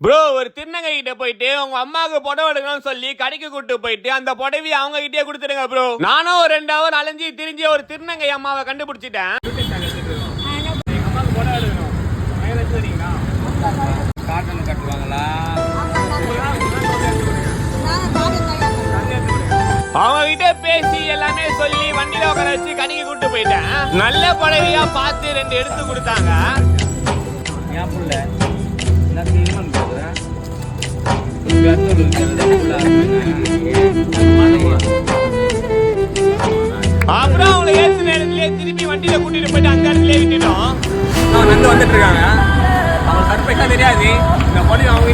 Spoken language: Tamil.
ப்ரோ ஒரு திருநங்கை கிட்ட போயிட்டு உங்க அம்மாவுக்கு புடவை எடுக்கணும்னு சொல்லி கடைக்கு கூட்டு போயிட்டு அந்த புடவையை அவங்க கிட்டே கொடுத்துருங்க ப்ரோ. நானும் ஒரு 2 ஹவர் அலைஞ்சி திரிஞ்சு ஒரு திருநங்கை அம்மாவை கண்டுபிடிச்சிட்டேன். காட்டன் கட்டுவாங்களா? அவங்க கிட்ட பேசி எல்லாமே சொல்லி வண்டியில உட்கார வச்சு கடைக்கு கூட்டு போயிட்டேன். நல்ல புடவையா பார்த்து 2 எடுத்து கொடுத்தாங்க. என் புள்ள அப்புறம் அவங்களை ஏற்ற நேரத்திலே திருப்பி வண்டியில கூட்டிட்டு போயிட்டு அந்த இடத்துல விட்டுட்டோம். வந்துட்டு இருக்காங்க. அவங்க சர்ப்ரைஸா தெரியாது. இந்த பொண்ணு அவங்க